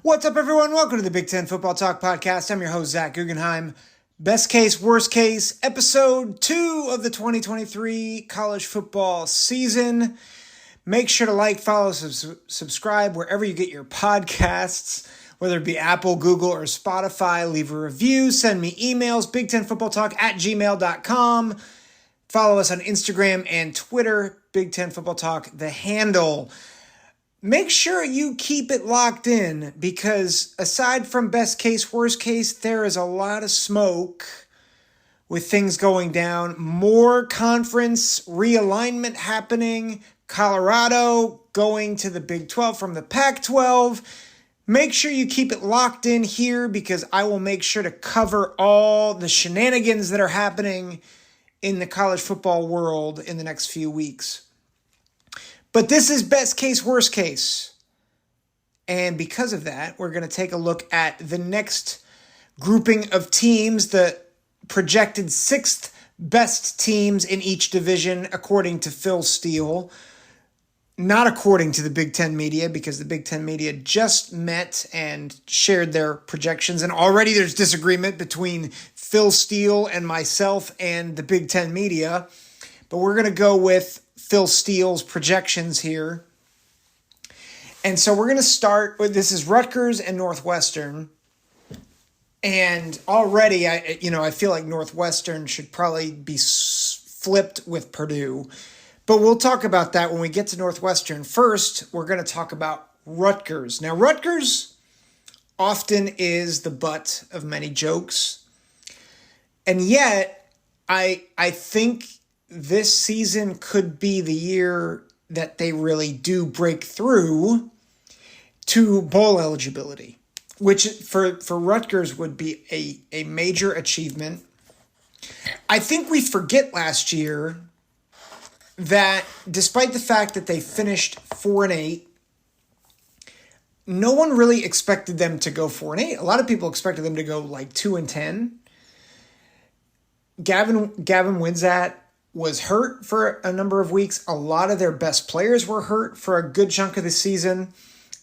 What's up, everyone? Welcome to the Big Ten Football Talk Podcast. I'm your host, Zach Guggenheim. Best case, worst case, episode 2 of the 2023 college football season. Make sure to like, follow, subscribe wherever you get your podcasts, whether it be Apple, Google, or Spotify. Leave a review, send me emails, big10footballtalk@gmail.com. Follow us on Instagram and Twitter, Big Ten Football Talk, the handle. Make sure you keep it locked in because aside from best case, worst case, there is a lot of smoke with things going down. More conference realignment happening. Colorado going to the Big 12 from the Pac-12. Make sure you keep it locked in here because I will make sure to cover all the shenanigans that are happening in the college football world in the next few weeks. But this is best case, worst case. And because of that, we're going to take a look at the next grouping of teams, the projected 6th best teams in each division, according to Phil Steele. Not according to the Big Ten media, because the Big Ten media just met and shared their projections. And already there's disagreement between Phil Steele and myself and the Big Ten media. But we're going to go with Phil Steele's projections here. And so we're going to start with, this is Rutgers and Northwestern. And already, I feel like Northwestern should probably be flipped with Purdue. But we'll talk about that when we get to Northwestern. First, we're going to talk about Rutgers. Now, Rutgers often is the butt of many jokes. And yet, I think this season could be the year that they really do break through to bowl eligibility, which for Rutgers would be a major achievement. I think we forget last year that despite the fact that they finished 4-8, no one really expected them to go 4-8. A lot of people expected them to go like 2-10. Gavin Wimsatt was hurt for a number of weeks. A lot of their best players were hurt for a good chunk of the season.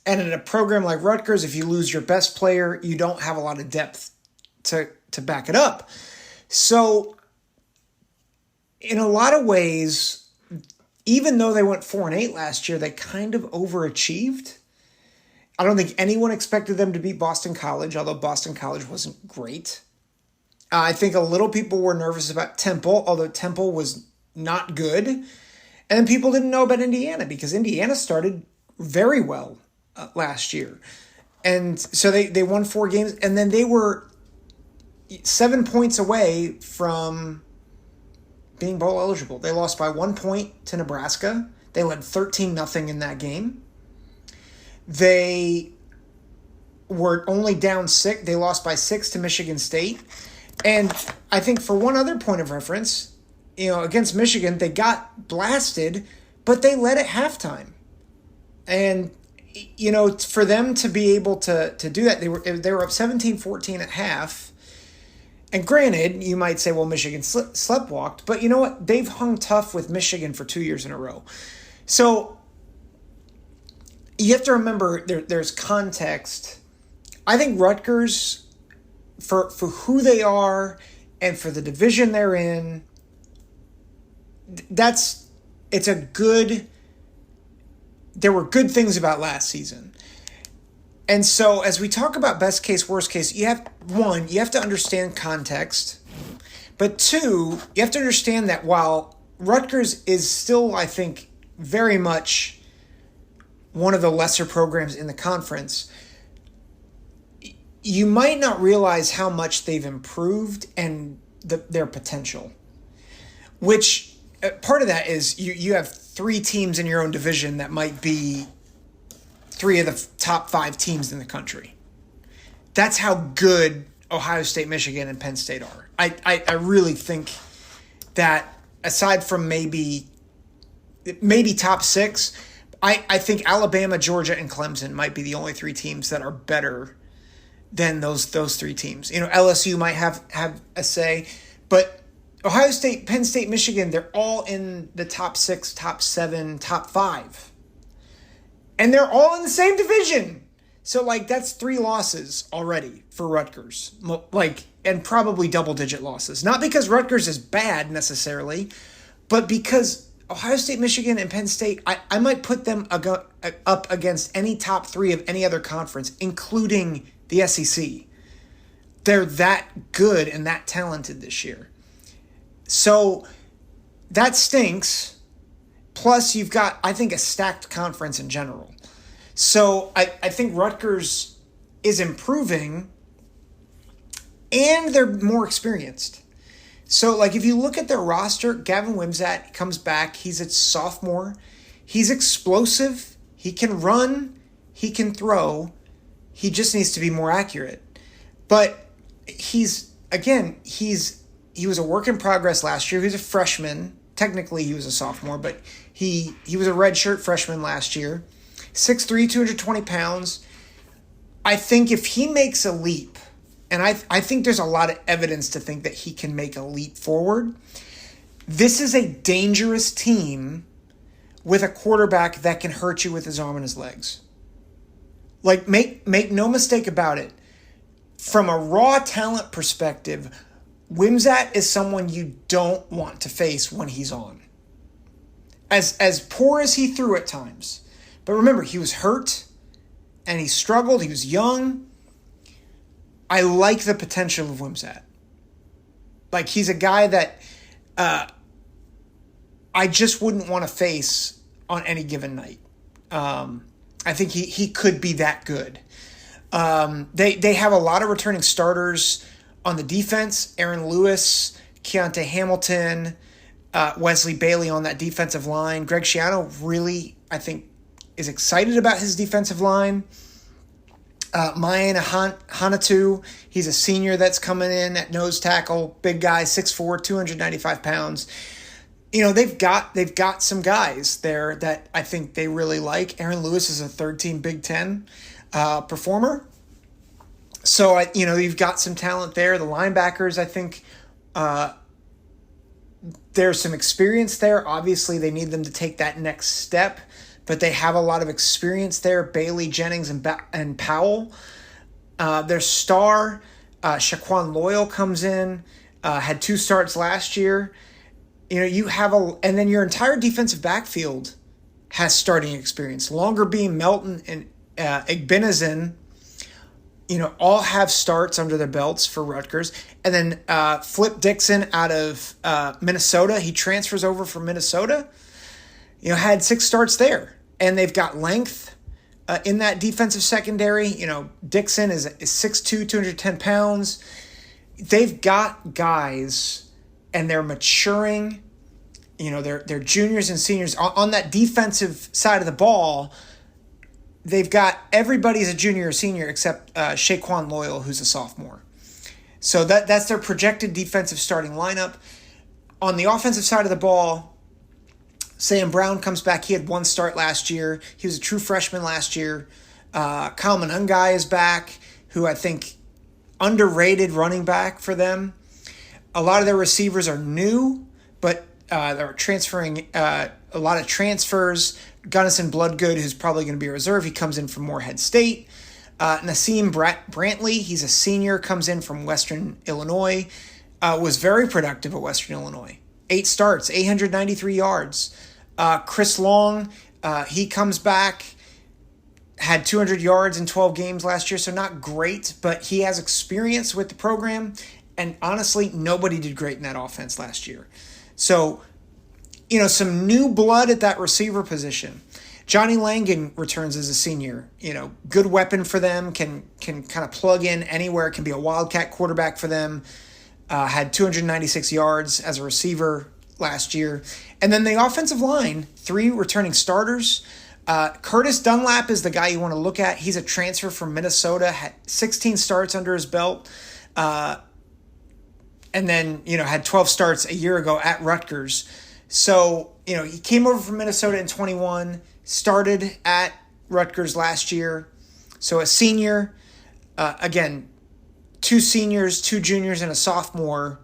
And in a program like Rutgers, if you lose your best player, you don't have a lot of depth to back it up. So in a lot of ways, even though they went 4-8 last year, they kind of overachieved. I don't think anyone expected them to beat Boston College, although Boston College wasn't great. I think a little people were nervous about Temple, although Temple was not good. And then people didn't know about Indiana because Indiana started very well last year. And so they won 4 games, and then they were 7 points away from being bowl eligible. They lost by 1 point to Nebraska. They led 13-0 in that game. They were only down 6. They lost by 6 to Michigan State. And I think for one other point of reference, against Michigan, they got blasted, but they led at halftime. And, for them to be able to do that, they were up 17-14 at half. And granted, you might say, well, Michigan sleptwalked, but you know what? They've hung tough with Michigan for 2 years in a row. So you have to remember there's context. I think Rutgers, for who they are and for the division they're in, there were good things about last season. And so as we talk about best case, worst case, you have to understand context. But 2, you have to understand that while Rutgers is still, I think, very much one of the lesser programs in the conference, you might not realize how much they've improved and their potential. Which part of that is you have 3 teams in your own division that might be three of the top 5 teams in the country. That's how good Ohio State, Michigan, and Penn State are. I really think that aside from maybe top 6, I think Alabama, Georgia, and Clemson might be the only 3 teams that are better than those 3 teams. LSU might have a say, but Ohio State, Penn State, Michigan, they're all in the top 6, top 7, top 5. And they're all in the same division. So, that's 3 losses already for Rutgers. And probably double-digit losses. Not because Rutgers is bad necessarily, but because Ohio State, Michigan, and Penn State, I might put them up against any top 3 of any other conference, including the SEC. They're that good and that talented this year. So that stinks. Plus, you've got, I think, a stacked conference in general. So I think Rutgers is improving, and they're more experienced. So, if you look at their roster, Gavin Wimsatt comes back. He's a sophomore. He's explosive. He can run. He can throw. He just needs to be more accurate. But he was a work in progress last year. He was a freshman. Technically, he was a sophomore, but he was a redshirt freshman last year. 6'3", 220 pounds. I think if he makes a leap, and I think there's a lot of evidence to think that he can make a leap forward, this is a dangerous team with a quarterback that can hurt you with his arm and his legs. Make no mistake about it. From a raw talent perspective, Wimsatt is someone you don't want to face when he's on. As poor as he threw at times. But remember, he was hurt and he struggled. He was young. I like the potential of Wimsatt. He's a guy that I just wouldn't want to face on any given night. I think he could be that good. They have a lot of returning starters on the defense. Aaron Lewis, Keontae Hamilton, Wesley Bailey on that defensive line. Greg Schiano really, I think, is excited about his defensive line. Mayan Hanatu, he's a senior that's coming in at nose tackle. Big guy, 6'4", 295 pounds. They've got some guys there that I think they really like. Aaron Lewis is a third-team Big Ten performer. So, you've got some talent there. The linebackers, I think, there's some experience there. Obviously, they need them to take that next step, but they have a lot of experience there. Bailey, Jennings, and Powell. Their star, Shaquan Loyal, comes in, had 2 starts last year. And then your entire defensive backfield has starting experience. Longerbeam, Melton, and Igbenazin, all have starts under their belts for Rutgers. And then Flip Dixon out of Minnesota, he transfers over from Minnesota, had 6 starts there. And they've got length in that defensive secondary. Dixon is 6'2", 210 pounds. They've got guys, and they're maturing. They're juniors and seniors. On that defensive side of the ball, they've got everybody's a junior or senior except Shaquan Loyal, who's a sophomore. So that's their projected defensive starting lineup. On the offensive side of the ball, Sam Brown comes back. He had 1 start last year. He was a true freshman last year. Kyle Monungai is back, who I think underrated running back for them. A lot of their receivers are new, but they're transferring a lot of transfers. Gunnison Bloodgood, who's probably going to be a reserve, he comes in from Morehead State. Nassim Brantley, he's a senior, comes in from Western Illinois. Was very productive at Western Illinois. 8 starts, 893 yards. Chris Long, he comes back, had 200 yards in 12 games last year, so not great, but he has experience with the program, and honestly, nobody did great in that offense last year. So, some new blood at that receiver position. Johnny Langan returns as a senior. Good weapon for them, can kind of plug in anywhere, can be a wildcat quarterback for them. Had 296 yards as a receiver last year. And then the offensive line, 3 returning starters. Curtis Dunlap is the guy you want to look at. He's a transfer from Minnesota, had 16 starts under his belt, and then, had 12 starts a year ago at Rutgers. So, he came over from Minnesota in 21, started at Rutgers last year. So a senior, again, 2 seniors, 2 juniors, and a sophomore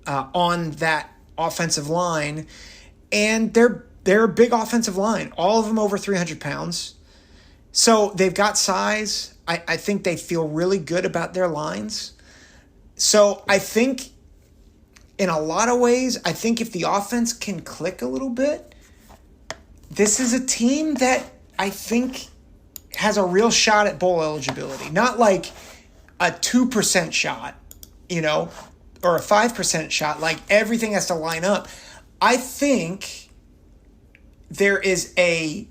on that offensive line. And they're a big offensive line, all of them over 300 pounds. So they've got size. I think they feel really good about their lines. So I think in a lot of ways, I think if the offense can click a little bit, this is a team that I think has a real shot at bowl eligibility. Not like a 2% shot, or a 5% shot. Like everything has to line up. I think there is a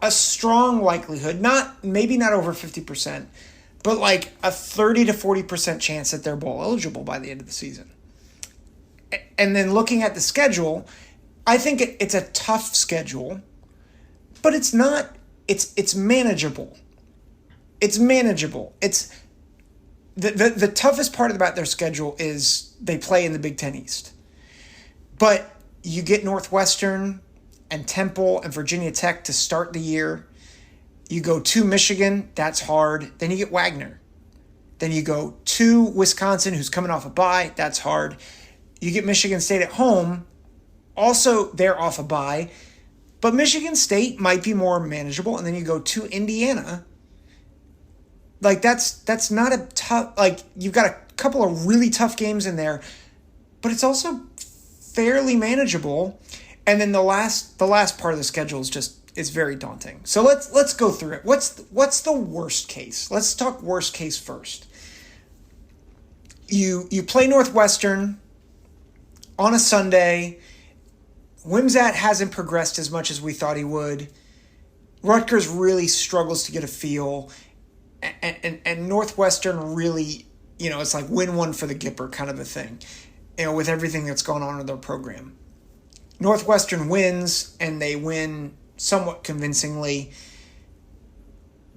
strong likelihood, maybe not over 50%, but like a 30 to 40% chance that they're bowl eligible by the end of the season. And then looking at the schedule, I think it's a tough schedule, but it's not. It's manageable. It's manageable. It's the toughest part about their schedule is they play in the Big Ten East. But you get Northwestern and Temple and Virginia Tech to start the year. You go to Michigan, that's hard. Then you get Wagner. Then you go to Wisconsin, who's coming off a bye, that's hard. You get Michigan State at home, also they're off a bye. But Michigan State might be more manageable, and then you go to Indiana. Like that's not a tough. Like you've got a couple of really tough games in there, but it's also fairly manageable. And then the last part of the schedule is very daunting. So let's go through it. What's the worst case? Let's talk worst case first. You play Northwestern on a Sunday. Wimsatt hasn't progressed as much as we thought he would. Rutgers really struggles to get a feel. And Northwestern really, it's like win one for the Gipper kind of a thing, with everything that's going on in their program. Northwestern wins, and they win somewhat convincingly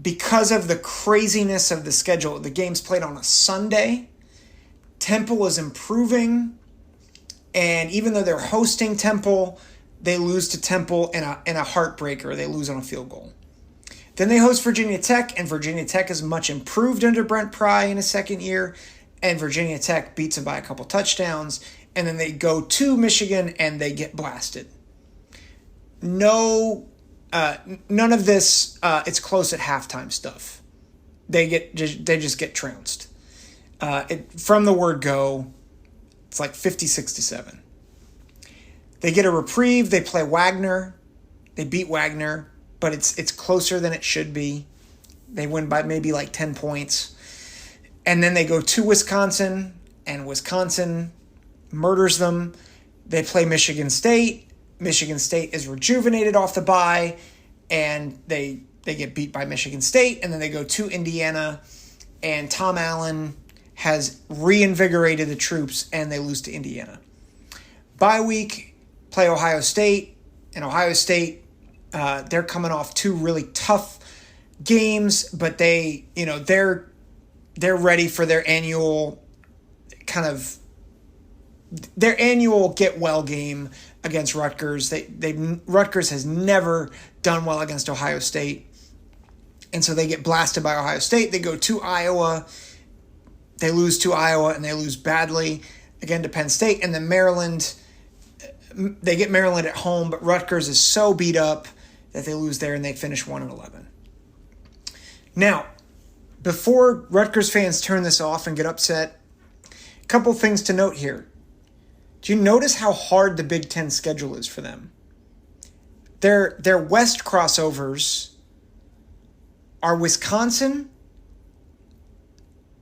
because of the craziness of the schedule. The game's played on a Sunday. Temple is improving. And even though they're hosting Temple, they lose to Temple in a heartbreaker. They lose on a field goal. Then they host Virginia Tech, and Virginia Tech is much improved under Brent Pry in his second year, and Virginia Tech beats them by a couple touchdowns. And then they go to Michigan, and they get blasted. None of this. It's close at halftime stuff. They just get trounced. From the word go. It's like 56-7. They get a reprieve. They play Wagner. They beat Wagner, but it's closer than it should be. They win by maybe like 10 points. And then they go to Wisconsin, and Wisconsin murders them. They play Michigan State. Michigan State is rejuvenated off the bye, and they get beat by Michigan State. And then they go to Indiana, and Tom Allen has reinvigorated the troops, and they lose to Indiana. Bye week, play Ohio State, and Ohio State, they're coming off 2 really tough games, but they're ready for their annual get well game against Rutgers. Rutgers has never done well against Ohio State, and so they get blasted by Ohio State. They go to Iowa. They lose to Iowa, and they lose badly again to Penn State. And then Maryland, they get Maryland at home, but Rutgers is so beat up that they lose there, and they finish 1-11. Now, before Rutgers fans turn this off and get upset, a couple things to note here. Do you notice how hard the Big Ten schedule is for them? Their West crossovers are Wisconsin,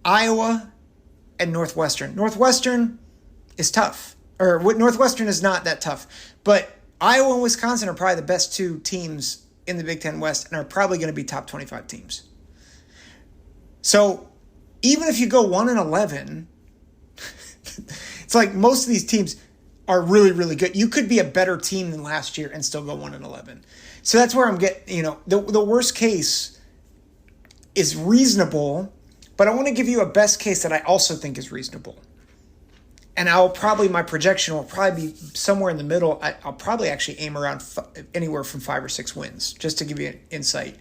Iowa, and Northwestern. Northwestern is tough. Or Northwestern is not that tough. But Iowa and Wisconsin are probably the best 2 teams in the Big Ten West and are probably going to be top 25 teams. So even if you go 1-11, it's like most of these teams are really, really good. You could be a better team than last year and still go 1-11. So that's where I'm getting, the worst case is reasonable, but I want to give you a best case that I also think is reasonable. And my projection will probably be somewhere in the middle. I'll probably actually aim around anywhere from 5 or 6 wins, just to give you an insight.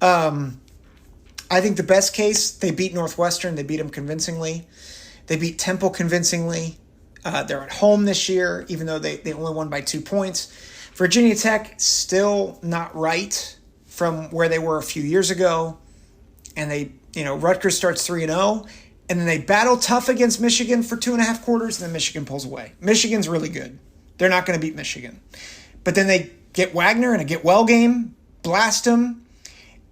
I think the best case, they beat Northwestern. They beat them convincingly. They beat Temple convincingly. They're at home this year, even though they only won by 2 points. Virginia Tech, still not right from where they were a few years ago. And Rutgers starts 3-0. And then they battle tough against Michigan for 2.5 quarters, and then Michigan pulls away. Michigan's really good. They're not going to beat Michigan. But then they get Wagner in a get-well game, blast them,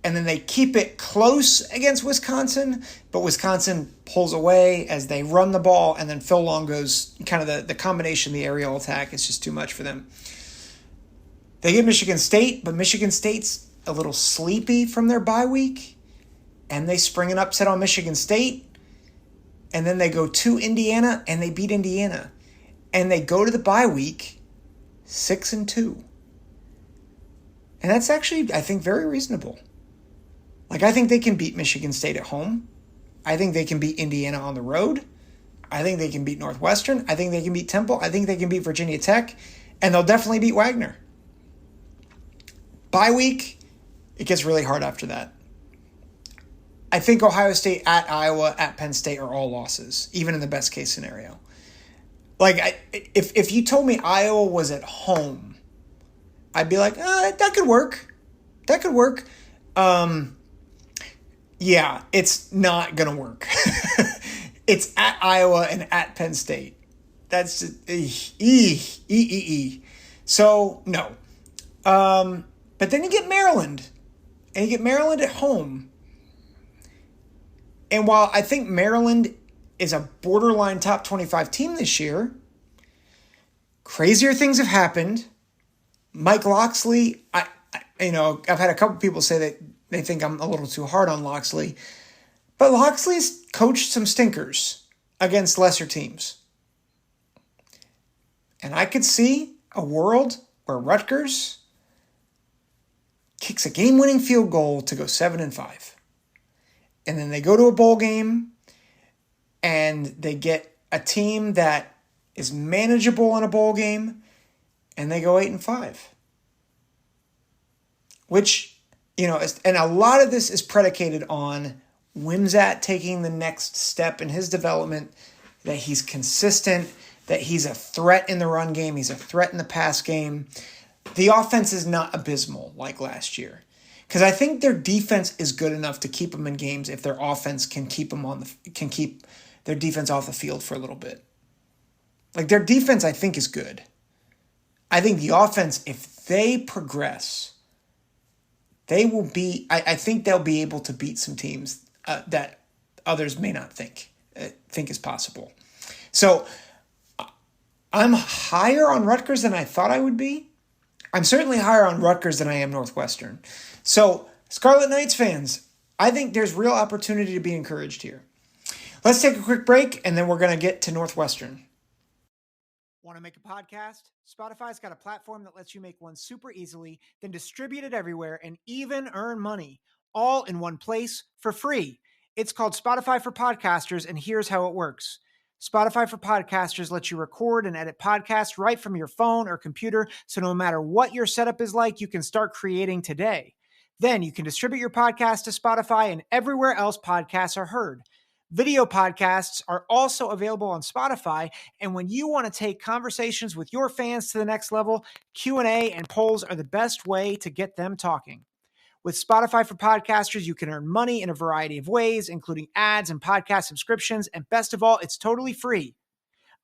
and then they keep it close against Wisconsin, but Wisconsin pulls away as they run the ball, and then Phil Longo's kind of the combination, the aerial attack, is just too much for them. They get Michigan State, but Michigan State's a little sleepy from their bye week, and they spring an upset on Michigan State. And then they go to Indiana, and they beat Indiana. And they go to the bye week 6-2. And that's actually, I think, very reasonable. I think they can beat Michigan State at home. I think they can beat Indiana on the road. I think they can beat Northwestern. I think they can beat Temple. I think they can beat Virginia Tech. And they'll definitely beat Wagner. Bye week, it gets really hard after that. I think Ohio State, at Iowa, at Penn State are all losses, even in the best case scenario. If you told me Iowa was at home, I'd be like, that could work. That could work. Yeah, it's not going to work. It's at Iowa and at Penn State. That's just, So, no. But then you get Maryland, and you get Maryland at home. And while I think Maryland is a borderline top 25 team this year, crazier things have happened. Mike Locksley, I've had a couple people say that they think I'm a little too hard on Locksley, but Locksley's coached some stinkers against lesser teams. And I could see a world where Rutgers kicks a game-winning field goal to go 7-5. And then they go to a bowl game, and they get a team that is manageable in a bowl game, and they go 8-5. Which, and a lot of this is predicated on Wimsatt taking the next step in his development, that he's consistent, that he's a threat in the run game, he's a threat in the pass game. The offense is not abysmal like last year. Because I think their defense is good enough to keep them in games if their offense can keep their defense off the field for a little bit. Their defense, I think, is good. I think the offense, if they progress, they will be. I think they'll be able to beat some teams that others may not think is possible. So I'm higher on Rutgers than I thought I would be. I'm certainly higher on Rutgers than I am Northwestern. So, Scarlet Knights fans, I think there's real opportunity to be encouraged here. Let's take a quick break, and then we're going to get to Northwestern. Want to make a podcast? Spotify's got a platform that lets you make one super easily, then distribute it everywhere and even earn money, all in one place for free. It's called Spotify for Podcasters, and here's how it works. Spotify for Podcasters lets you record and edit podcasts right from your phone or computer, so no matter what your setup is like, you can start creating today. Then you can distribute your podcast to Spotify and everywhere else podcasts are heard. Video podcasts are also available on Spotify, and when you want to take conversations with your fans to the next level, Q&A and polls are the best way to get them talking. With Spotify for Podcasters, you can earn money in a variety of ways, including ads and podcast subscriptions, and best of all, it's totally free.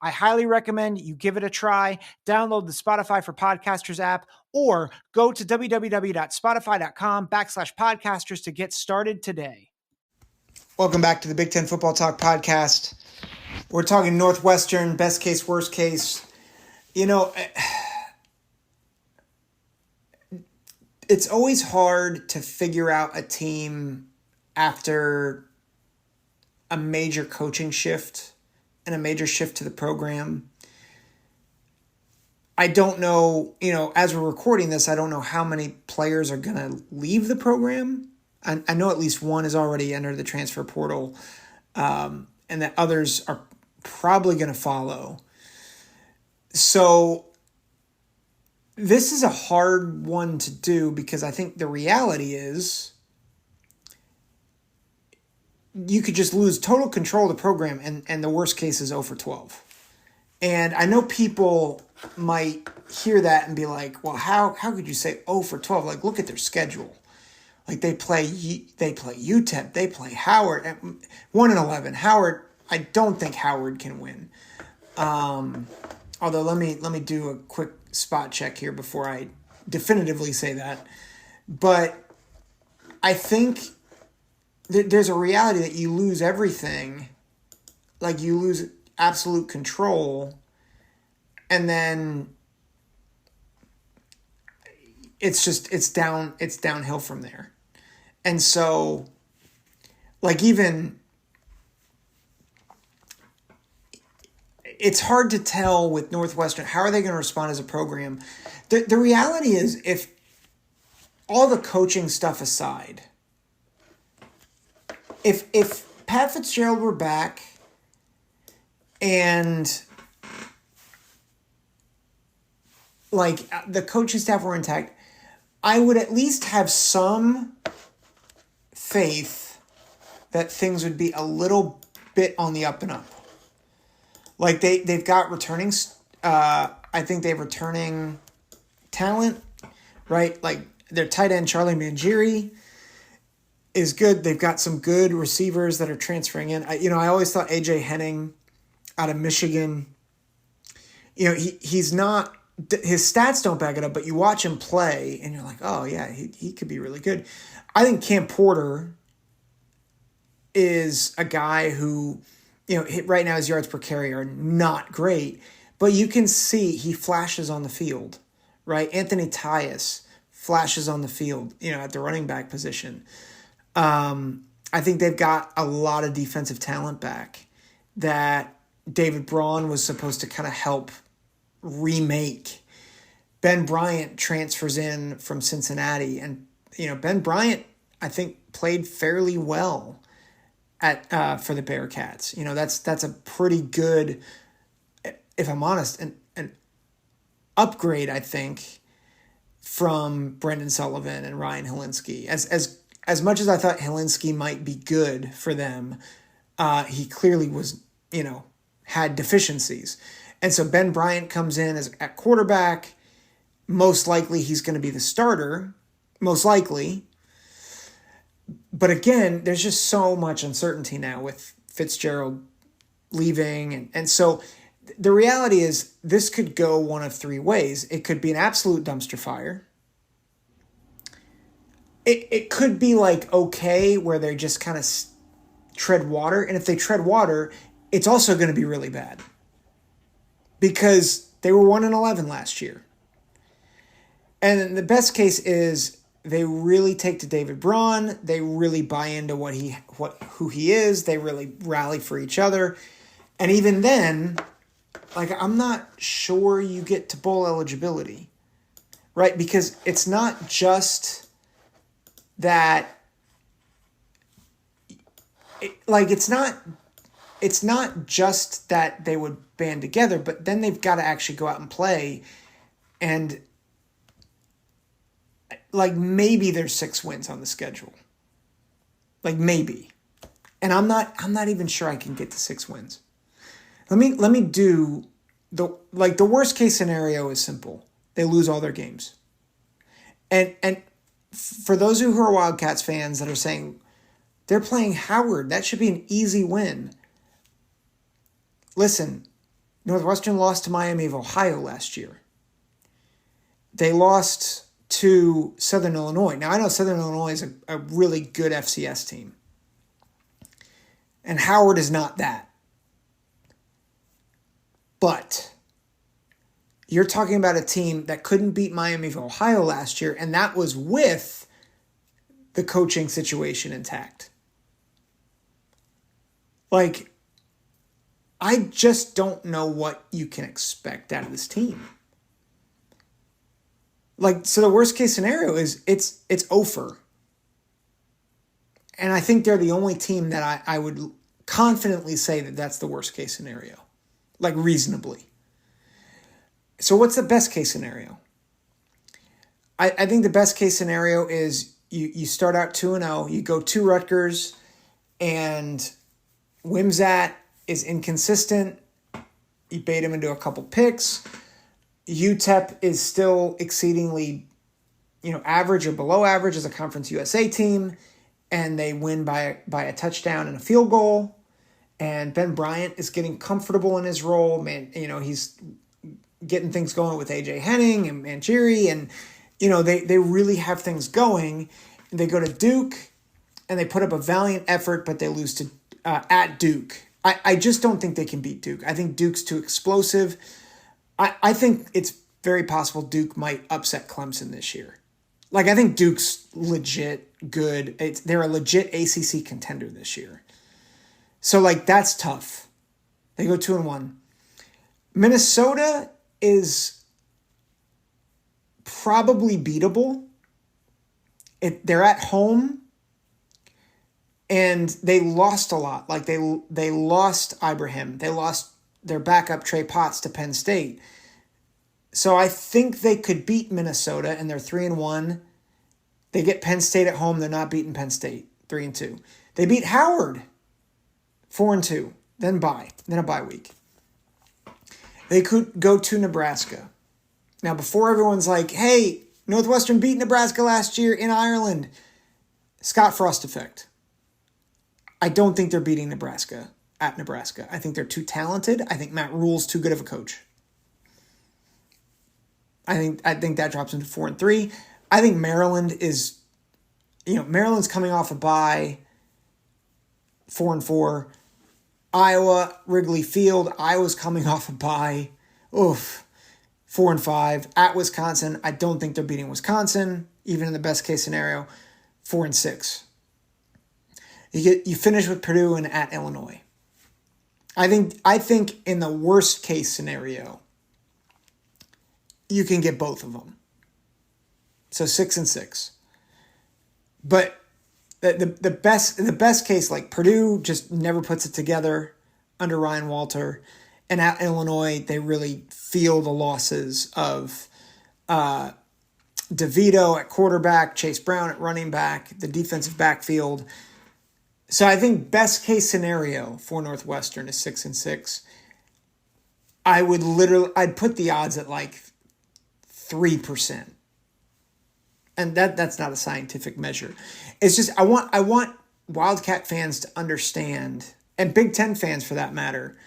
I highly recommend you give it a try. Download the Spotify for Podcasters app or go to www.spotify.com/podcasters to get started today. Welcome back to the Big Ten Football Talk podcast. We're talking Northwestern, best case, worst case. It's always hard to figure out a team after a major coaching shift and a major shift to the program. I don't know, as we're recording this, I don't know how many players are going to leave the program. I know at least one has already entered the transfer portal, and that others are probably going to follow. So this is a hard one to do because I think the reality is you could just lose total control of the program, and the worst case is 0 for 12. And I know people might hear that and be like, well, how could you say 0 for 12? Like, look at their schedule. Like, they play UTEP, they play Howard at 1-11. Howard, I don't think Howard can win. Although let me do a quick spot check here before I definitively say that. But I think there's a reality that you lose everything. Like, you lose absolute control, and then it's downhill from there. And so, like, even it's hard to tell with Northwestern, how are they going to respond as a program? The reality is, if all the coaching stuff aside, if Pat Fitzgerald were back and like the coaching staff were intact, I would at least have some faith that things would be a little bit on the up and up. Like they've got returning, I think they have returning talent, right? Like their tight end, Charlie Mangieri, is good. They've got some good receivers that are transferring in. I always thought AJ Henning out of Michigan, he's not, his stats don't back it up, but you watch him play and you're like, oh yeah, he could be really good. I think Cam Porter is a guy who, right now his yards per carry are not great, but you can see he flashes on the field, right? Anthony Tyus flashes on the field, at the running back position. I think they've got a lot of defensive talent back that David Braun was supposed to kind of help remake. Ben Bryant transfers in from Cincinnati, and Ben Bryant, I think, played fairly well for the Bearcats. That's a pretty good, if I'm honest, an upgrade, I think, from Brendan Sullivan and Ryan Helinski. As much as I thought Helinski might be good for them, he clearly was, had deficiencies. And so Ben Bryant comes in at quarterback. Most likely he's going to be the starter, most likely. But again, there's just so much uncertainty now with Fitzgerald leaving. And so the reality is this could go one of three ways. It could be an absolute dumpster fire. It could be like okay, where they just kind of tread water. And if they tread water, it's also going to be really bad. Because they were 1-11 last year. And the best case is they really take to David Braun. They really buy into who he is. They really rally for each other. And even then, like, I'm not sure you get to bowl eligibility, right? Because it's not just that, it's not just that they would band together, but then they've got to actually go out and play. And like, maybe there's 6 wins on the schedule. Like, maybe. And I'm not even sure I can get to 6 wins. Let me do the worst case scenario is simple. They lose all their games. And for those who are Wildcats fans that are saying they're playing Howard, that should be an easy win. Listen, Northwestern lost to Miami of Ohio last year. They lost to Southern Illinois. Now, I know Southern Illinois is a really good FCS team. And Howard is not that. But you're talking about a team that couldn't beat Miami of Ohio last year, and that was with the coaching situation intact. Like, I just don't know what you can expect out of this team. So the worst case scenario is it's over. And I think they're the only team that I would confidently say that that's the worst case scenario, like reasonably. So what's the best case scenario? I think the best case scenario is you start out 2-0, you go to Rutgers, and Wimsatt is inconsistent. You bait him into a couple picks. UTEP is still exceedingly, average or below average as a Conference USA team, and they win by a touchdown and a field goal. And Ben Bryant is getting comfortable in his role. Man, he's getting things going with AJ Henning and Manchiri, and they really have things going. They go to Duke, and they put up a valiant effort, but they lose to at Duke. I just don't think they can beat Duke. I think Duke's too explosive. I think it's very possible Duke might upset Clemson this year. I think Duke's legit good. They're a legit ACC contender this year. So, that's tough. They go 2-1. Minnesota is probably beatable. They're at home. And they lost a lot. They lost Ibrahim. They lost their backup Trey Potts to Penn State. So I think they could beat Minnesota, and they're 3-1. They get Penn State at home. They're not beating Penn State, 3-2. They beat Howard, 4-2. Then a bye week. They could go to Nebraska. Now, before everyone's like, hey, Northwestern beat Nebraska last year in Ireland, Scott Frost effect. I don't think they're beating Nebraska at Nebraska. I think they're too talented. I think Matt Rule's too good of a coach. I think that drops into 4-3. I think Maryland is, Maryland's coming off a bye, 4-4. Iowa, Wrigley Field. Iowa's coming off a bye. 4-5. At Wisconsin, I don't think they're beating Wisconsin, even in the best case scenario. 4-6. You finish with Purdue and at Illinois. I think in the worst case scenario, you can get both of them. So 6-6. But the best case, Purdue just never puts it together under Ryan Walter, and at Illinois they really feel the losses of DeVito at quarterback, Chase Brown at running back, the defensive backfield. So I think best case scenario for Northwestern is 6-6. I'd put the odds at 3%. And that's not a scientific measure. It's just I want Wildcat fans to understand, and Big Ten fans for that matter,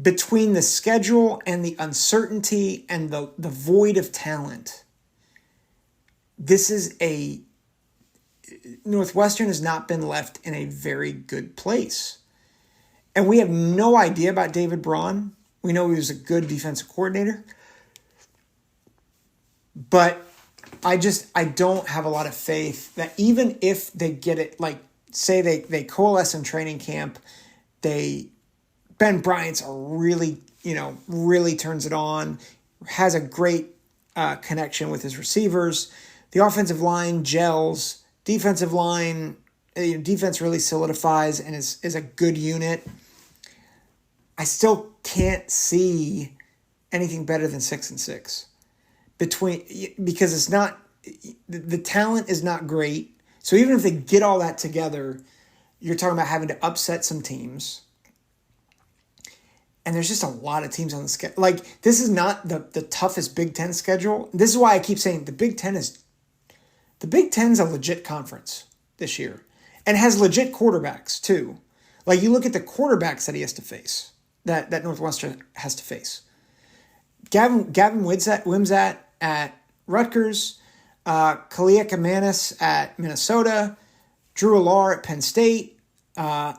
between the schedule and the uncertainty and the void of talent, Northwestern has not been left in a very good place. And we have no idea about David Braun. We know he was a good defensive coordinator. But I don't have a lot of faith that even if they get it, say they coalesce in training camp, Ben Bryant's really turns it on, has a great connection with his receivers. The offensive line gels. Defensive line, defense really solidifies and is a good unit. I still can't see anything better than 6-6 because it's not, the talent is not great. So even if they get all that together, you're talking about having to upset some teams. And there's just a lot of teams on the schedule. This is not the toughest Big Ten schedule. This is why I keep saying the Big Ten's a legit conference this year and has legit quarterbacks too. You look at the quarterbacks that he has to face, that Northwestern has to face. Gavin Wimsatt at Rutgers, Kalia Kamanis at Minnesota, Drew Allar at Penn State. I'm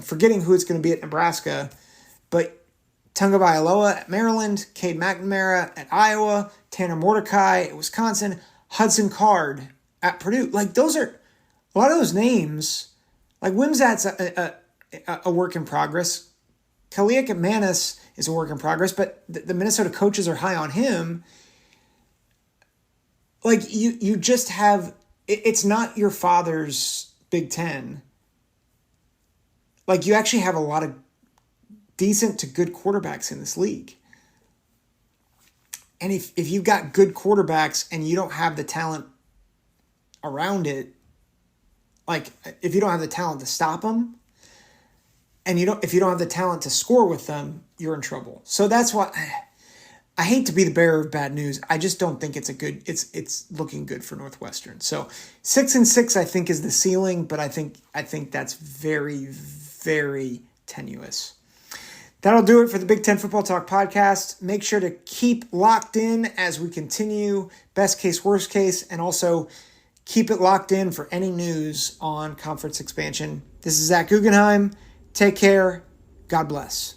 forgetting who it's going to be at Nebraska, but Tunga Bailoa at Maryland, Cade McNamara at Iowa, Tanner Mordecai at Wisconsin, Hudson Card at Purdue. Those are a lot of those names. Wimsatt's a work in progress. Kalia Kamanis is a work in progress, but the Minnesota coaches are high on him. like you just have, it's not your father's Big Ten. Like, you actually have a lot of decent to good quarterbacks in this league. And if you've got good quarterbacks and you don't have the talent around it, like if you don't have the talent to stop them, and if you don't have the talent to score with them, you're in trouble. So that's why I hate to be the bearer of bad news. I just don't think it's looking good for Northwestern. So 6-6 I think is the ceiling, but I think that's very, very tenuous. That'll do it for the Big Ten Football Talk podcast. Make sure to keep locked in as we continue best case, worst case, and also keep it locked in for any news on conference expansion. This is Zach Guggenheim. Take care. God bless.